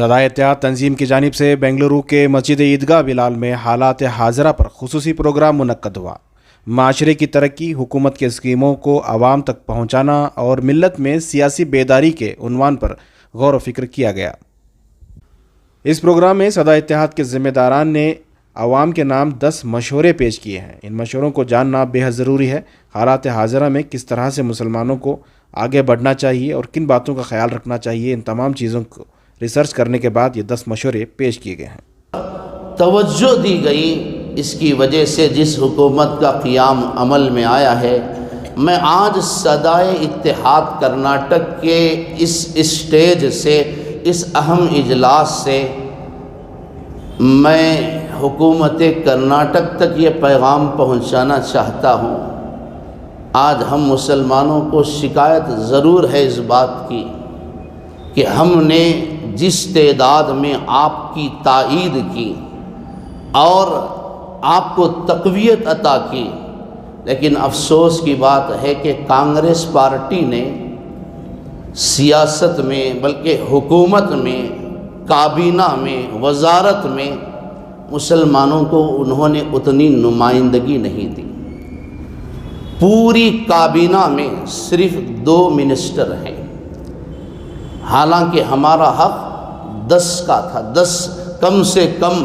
सदाए-ए-इत्तेहाद तंजीम की जानिब से बेंगलुरु के मस्जिद ईदगाह बिलाल में हालात हाज़िरा पर खुसूसी प्रोग्राम मुनक्कद हुआ। माशरे की तरक्की, हुकूमत के स्कीमों को आवाम तक पहुँचाना और मिल्लत में सियासी बेदारी के उन्वान पर गौर व फिक्र किया गया। इस प्रोग्राम में सदाए-ए-इत्तेहाद के ज़िम्मेदारान ने आवाम के नाम 10 मशवरे पेश किए हैं। इन मशवरों को जानना बेहद ज़रूरी है। हालात हाज़िरा में किस तरह से मुसलमानों को आगे बढ़ना चाहिए और किन बातों का ख्याल रखना चाहिए, इन तमाम चीज़ों को रिसर्च करने के बाद ये 10 मशवरे पेश किए गए हैं। तवज्जो दी गई, इसकी वजह से जिस हुकूमत का क़ियाम अमल में आया है। मैं आज सदाए-ए-इत्तेहाद कर्नाटक के इस स्टेज से, इस अहम इजलास से मैं हुकूमत कर्नाटक तक ये पैगाम पहुंचाना चाहता हूं। आज हम मुसलमानों को शिकायत ज़रूर है इस बात की कि हमने जिस तादाद में आपकी ताईद की और आपको तक़वियत अता की, लेकिन अफसोस की बात है कि कांग्रेस पार्टी ने सियासत में, बल्कि हुकूमत में, काबीना में, वज़ारत में मुसलमानों को उन्होंने उतनी नुमाइंदगी नहीं दी। पूरी काबीना में सिर्फ 2 मिनिस्टर हैं, हालांकि हमारा हक़ 10 का था। 10 कम से कम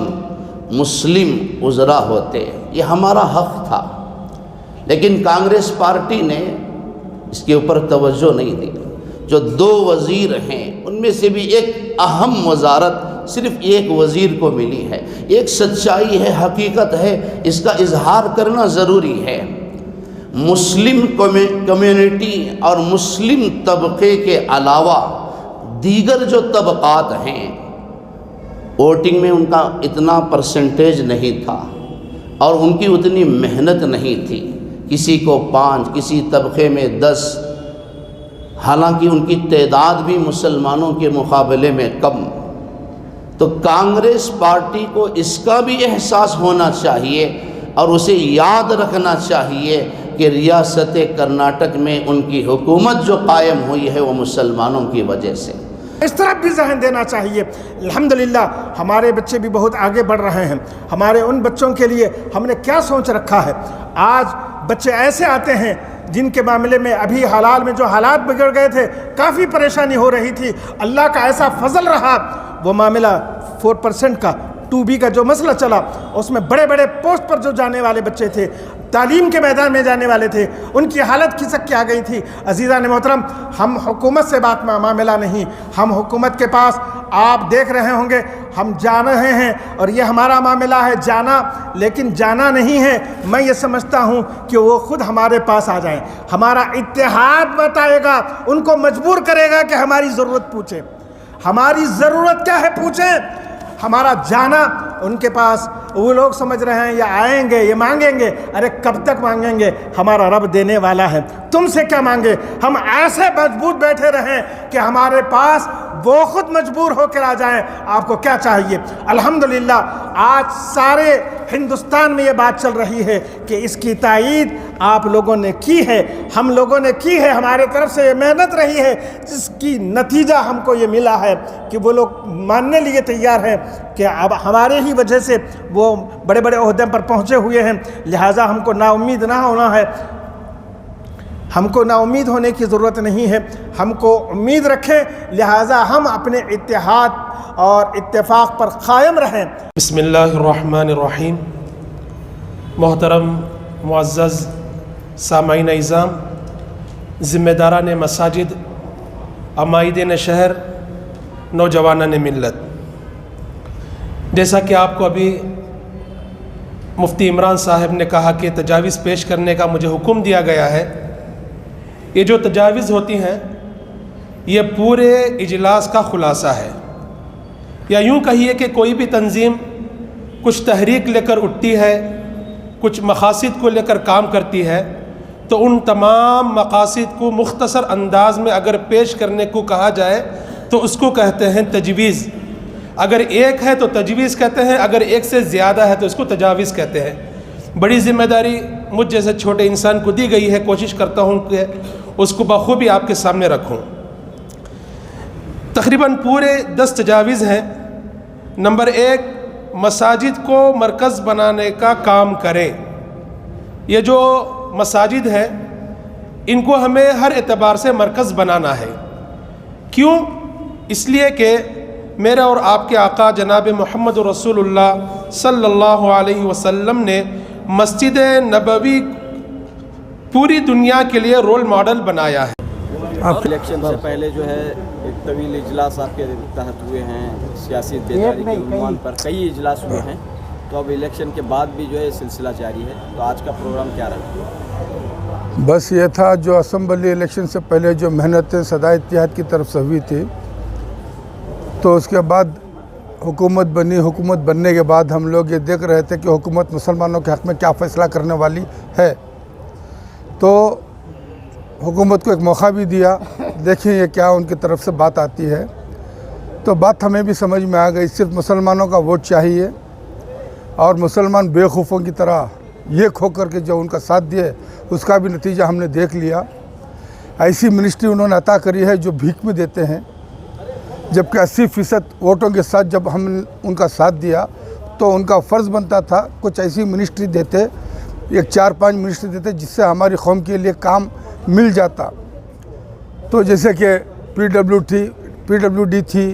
मुस्लिम उज़रा होते, ये हमारा हक़ था। लेकिन कांग्रेस पार्टी ने इसके ऊपर तवज्जो नहीं दी। जो 2 वज़ीर हैं उनमें से भी एक अहम वज़ारत सिर्फ एक वज़ीर को मिली है। एक सच्चाई है, हकीकत है, इसका इजहार करना ज़रूरी है। मुस्लिम कम्युनिटी और मुस्लिम तबके के अलावा दीगर जो तबक़ात हैं, वोटिंग में उनका इतना परसेंटेज नहीं था और उनकी उतनी मेहनत नहीं थी। किसी को 5, किसी तबके में 10, हालांकि उनकी तादाद भी मुसलमानों के मुकाबले में कम। तो कांग्रेस पार्टी को इसका भी एहसास होना चाहिए और उसे याद रखना चाहिए कि रियासत कर्नाटक में उनकी हुकूमत जो कायम हुई है वो मुसलमानों की वजह से। इस तरफ भी जहन देना चाहिए। अल्हम्दुलिल्लाह हमारे बच्चे भी बहुत आगे बढ़ रहे हैं। हमारे उन बच्चों के लिए हमने क्या सोच रखा है। आज बच्चे ऐसे आते हैं जिनके मामले में अभी हालाल में जो हालात बिगड़ गए थे, काफ़ी परेशानी हो रही थी। अल्लाह का ऐसा फजल रहा, वो मामला 4% का 2B का जो मसला चला, उसमें बड़े बड़े पोस्ट पर जो जाने वाले बच्चे थे, तालीम के मैदान में जाने वाले थे, उनकी हालत खिसक के आ गई थी। अजीज़ान मोहतरम, हम हुकूमत से बात मामला नहीं, हम हुकूमत के पास, आप देख रहे होंगे हम जा रहे हैं और ये हमारा मामला है जाना, लेकिन जाना नहीं है। मैं ये समझता हूँ कि वो खुद हमारे पास आ जाएं। हमारा इत्तेहाद बताएगा, उनको मजबूर करेगा कि हमारी ज़रूरत पूछें। हमारी ज़रूरत क्या है पूछें। हमारा जाना उनके पास, वो लोग समझ रहे हैं ये आएंगे, ये मांगेंगे। अरे कब तक मांगेंगे? हमारा रब देने वाला है, तुमसे क्या मांगे। हम ऐसे मजबूत बैठे रहें कि हमारे पास वो खुद मजबूर होकर आ जाएं। आपको क्या चाहिए? अल्हम्दुलिल्लाह आज सारे हिंदुस्तान में ये बात चल रही है कि इसकी ताईद आप लोगों ने की है, हम लोगों ने की है, हमारे तरफ से ये मेहनत रही है, जिसकी नतीजा हमको ये मिला है कि वो लोग मानने लिए तैयार हैं कि अब हमारे ही वजह से वो बड़े बड़े ओहदे पर पहुँचे हुए हैं। लिहाजा हमको नाउम्मीद ना होना है, हमको नाउम्मीद होने की ज़रूरत नहीं है, हमको उम्मीद रखें। लिहाजा हम अपने इत्तेहाद और इत्तेफाक पर कायम रहें। बिस्मिल्लाहिर्रहमानिर्रहीम। मोहतरम मुअज़्ज़ज़ सामाईन इज़ाम, ज़िम्मेदारान मसाजिद, अमाइदीन शहर, नौजवानान मिल्लत, जैसा कि आपको अभी मुफ्ती इमरान साहब ने कहा कि तजावीज़ पेश करने का मुझे हुक्म दिया गया है। ये जो तजावीज़ होती हैं ये पूरे इजलास का ख़ुलासा है, या यूँ कहिए कि कोई भी तंजीम कुछ तहरीक लेकर उठती है, कुछ मकासद को लेकर काम करती है, तो उन तमाम मकासद को मुख्तसर अंदाज में अगर पेश करने को कहा जाए तो उसको कहते हैं तजवीज़। अगर एक है तो तजवीज़ कहते हैं, अगर एक से ज़्यादा है तो इसको तजावीज़ कहते हैं। बड़ी ज़िम्मेदारी मुझ जैसे छोटे इंसान को दी गई है, कोशिश करता हूँ कि उसको बखूबी आपके सामने रखूँ। तकरीबन पूरे 10 तजावीज़ हैं। नंबर 1, मसाजिद को मरकज़ बनाने का काम करें। ये जो मसाजिद हैं इनको हमें हर एतबार से मरकज़ बनाना है। क्यों? इसलिए कि मेरे और आपके आका जनाब मोहम्मद रसूलुल्लाह सल्लल्लाहु अलैहि वसल्लम ने मस्जिद नबवी पूरी दुनिया के लिए रोल मॉडल बनाया है। इलेक्शन से पहले जो है एक तवील इजलास आपके तहत हुए हैं, सियासी बेदारी के उन्वान पर कई इजलास हुए हैं, तो अब इलेक्शन के बाद भी जो है सिलसिला जारी है, तो आज का प्रोग्राम क्या रहा? बस ये था जो असम्बली इलेक्शन से पहले जो मेहनतें सदा इत्तेहाद की तरफ से हुई थी, तो उसके बाद हुकूमत बनी। हुकूमत बनने के बाद हम लोग ये देख रहे थे कि हुकूमत मुसलमानों के हक़ में क्या फ़ैसला करने वाली है, तो हुकूमत को एक मौका भी दिया, देखें ये क्या उनकी तरफ से बात आती है। तो बात हमें भी समझ में आ गई, सिर्फ मुसलमानों का वोट चाहिए और मुसलमान बेवकूफ़ों की तरह ये खो कर के जो उनका साथ दिए उसका भी नतीजा हमने देख लिया। ऐसी मिनिस्ट्री उन्होंने अता करी है जो भीख में देते हैं, जबकि 80% वोटों के साथ जब हम उनका साथ दिया तो उनका फ़र्ज़ बनता था कुछ ऐसी मिनिस्ट्री देते, एक 4-5 मिनिस्ट्री देते जिससे हमारी कौम के लिए काम मिल जाता। तो जैसे कि PWD थी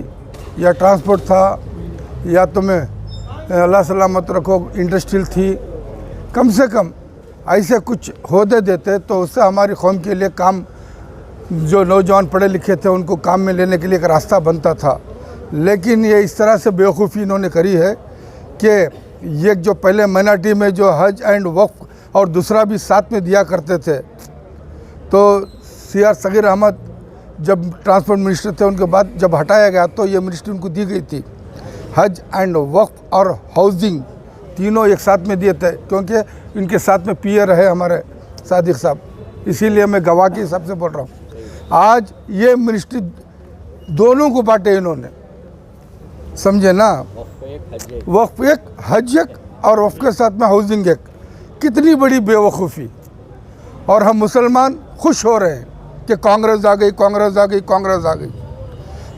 या ट्रांसपोर्ट था, या तो मैं अल्लाह सलामत रखो इंडस्ट्रियल थी, कम से कम ऐसे कुछ होदे देते तो उससे हमारी कौम के लिए काम, जो नौजवान पढ़े लिखे थे उनको काम में लेने के लिए एक रास्ता बनता था। लेकिन ये इस तरह से बेवकूफ़ी इन्होंने करी है कि ये जो पहले माइनॉरिटी में जो हज एंड वक्फ और दूसरा भी साथ में दिया करते थे, तो CR सगीर अहमद जब ट्रांसपोर्ट मिनिस्टर थे उनके बाद जब हटाया गया तो ये मिनिस्ट्री उनको दी गई थी। हज एंड वक्फ और हाउसिंग तीनों एक साथ में दिए थे, क्योंकि इनके साथ में पीए रहे हमारे सादिक साहब, इसीलिए मैं गवाह के हिसाब से बोल रहा हूँ। आज ये मिनिस्ट्री दोनों को बांटे इन्होंने, समझे ना, वक्फ एक, हज एक और वक्फ के साथ में हाउसिंग एक। कितनी बड़ी बेवकूफ़ी। और हम मुसलमान खुश हो रहे हैं कि कांग्रेस आ गई, कांग्रेस आ गई, कांग्रेस आ गई,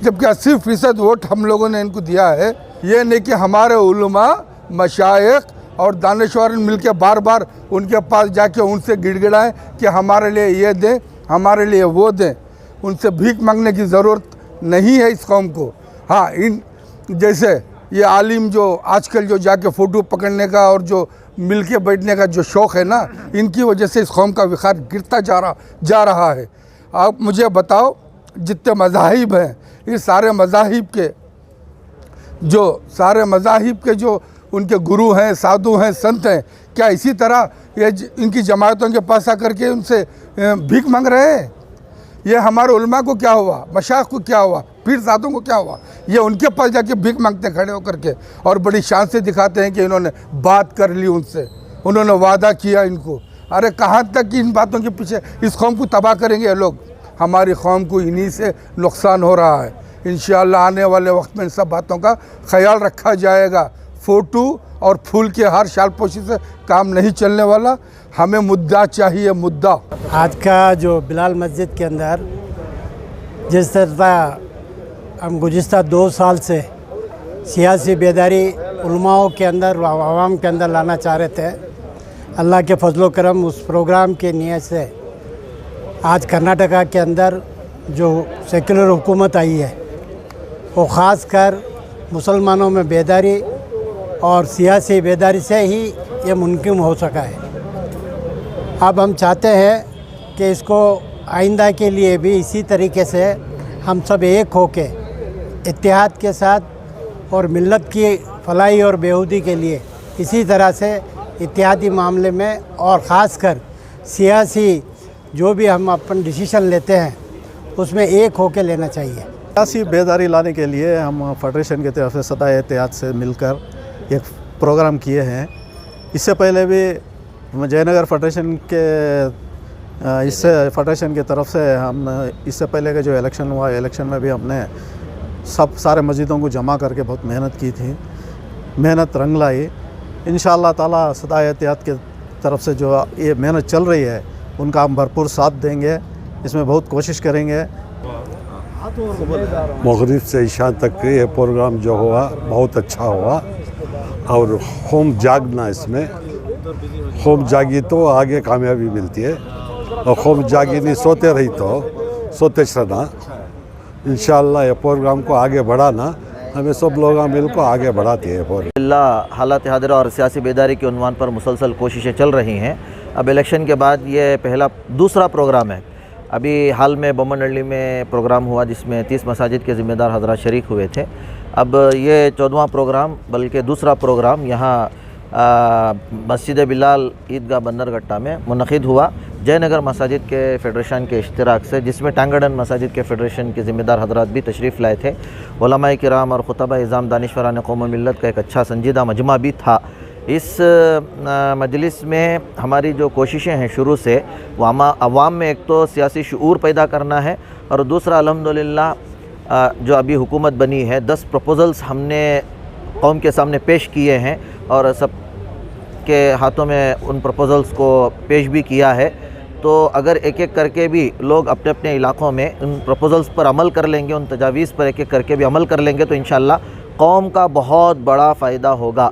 जबकि 80% वोट हम लोगों ने इनको दिया है। ये नहीं कि हमारे उलमा, मशाइख और दानिशवर मिलके बार बार उनके पास जाके उनसे गिड़गिड़ाएं कि हमारे लिए ये दें, हमारे लिए वो दें। उनसे भीख मांगने की ज़रूरत नहीं है इस कौम को। हाँ, इन जैसे ये आलिम जो आजकल जो जाके फ़ोटो पकड़ने का और जो मिल के बैठने का जो शौक़ है ना, इनकी वजह से इस कौम का विखार गिरता जा रहा है। आप मुझे बताओ, जितने मज़ाहिब हैं, इस सारे मज़ाहिब के जो उनके गुरु हैं, साधु हैं, संत हैं, क्या इसी तरह ये इनकी जमातों के पास आकर के उनसे भीख मांग रहे हैं? ये हमारे उलमा को क्या हुआ, मशाइख को क्या हुआ, पीर साधुओं को क्या हुआ? ये उनके पास जाके भीख मांगते खड़े होकर के और बड़ी शान से दिखाते हैं कि इन्होंने बात कर ली उनसे, उन्होंने वादा किया इनको। अरे कहाँ तक कि इन बातों के पीछे इस कौम को तबाह करेंगे ये लोग? हमारी कौम को इन्हीं से नुकसान हो रहा है। इंशाअल्लाह आने वाले वक्त में इन सब बातों का ख्याल रखा जाएगा। फ़ोटो और फूल के हार शाल पोशी से काम नहीं चलने वाला, हमें मुद्दा चाहिए, मुद्दा। आज का जो बिलाल मस्जिद के अंदर जिस तरह हम गुज़िस्ता 2 साल से सियासी बेदारी उलमाओं के अंदर, आवाम के अंदर लाना चाह रहे थे, अल्लाह के फजलो करम उस प्रोग्राम के नियत से आज कर्नाटका के अंदर जो सेकुलर हुकूमत आई है वो ख़ास कर मुसलमानों में बेदारी और सियासी बेदारी से ही ये मुमकिन हो सका है। अब हम चाहते हैं कि इसको आइंदा के लिए भी इसी तरीके से हम सब एक होके इत्तेहाद के साथ और मिल्लत की फलाई और बेहूदी के लिए इसी तरह से इत्तेहादी मामले में और ख़ास कर सियासी जो भी हम अपन डिसीशन लेते हैं उसमें एक होके लेना चाहिए। सियासी बेदारी लाने के लिए हम फेडरेशन की तरफ से सदा इत्तेहाद से मिलकर एक प्रोग्राम किए हैं। इससे पहले भी जयनगर फेडरेशन की तरफ से हम इससे पहले के जो इलेक्शन हुआ, इलेक्शन में भी हमने सारे मस्जिदों को जमा करके बहुत मेहनत की थी। मेहनत रंग लाई। इंशाअल्लाह ताला सदा इत्तेहाद की तरफ से जो ये मेहनत चल रही है उनका हम भरपूर साथ देंगे, इसमें बहुत कोशिश करेंगे। मगरिब से ईशा तक ये प्रोग्राम जो हुआ बहुत अच्छा हुआ और खूब जागना इसमें खूब जागी तो आगे कामयाबी मिलती है और खूब जागी नहीं सोते रही तो सोते रहना इंशाअल्लाह ये प्रोग्राम को आगे बढ़ाना हमें सब लोग मिल को आगे बढ़ाते हैं। अल्हम्दुलिल्लाह हालात हाजिरा और सियासी बेदारी के उन्वान पर मुसलसल कोशिशें चल रही हैं। अब इलेक्शन के बाद ये दूसरा प्रोग्राम है। अभी हाल में बमनहल्ली में प्रोग्राम हुआ जिसमें 30 मसाजिद के ज़िम्मेदार हज़रात शरीक हुए थे। अब ये 14वां प्रोग्राम बल्कि दूसरा प्रोग्राम यहाँ मस्जिद बिलाल ईदगाह बंदरगट्टा में मुनक़िद हुआ जयनगर मसाजिद के फ़ेडरेशन के इश्तिराक से, जिसमें टांगड़न मसाजिद के फ़ेडरेशन के ज़िम्मेदार हज़रात भी तशरीफ़ लाए थे। उलमाए किराम और खुतबा इज़ाम दानिशवरान कौम मिल्लत का एक अच्छा संजीदा मजमा भी था। इस मजलिस में हमारी जो कोशिशें हैं शुरू से वो अवाम में एक तो सियासी शऊर पैदा करना है और दूसरा अल्हम्दुलिल्लाह जो अभी हुकूमत बनी है 10 प्रपोज़ल्स हमने कौम के सामने पेश किए हैं और सब के हाथों में उन प्रपोज़ल्स को पेश भी किया है। तो अगर एक एक करके भी लोग अपने अपने इलाक़ों में उन प्रपोज़ल्स पर अमल कर लेंगे, उन तजावीज़ पर एक एक करके भी अमल कर लेंगे तो इंशाअल्लाह कौम का बहुत बड़ा फ़ायदा होगा।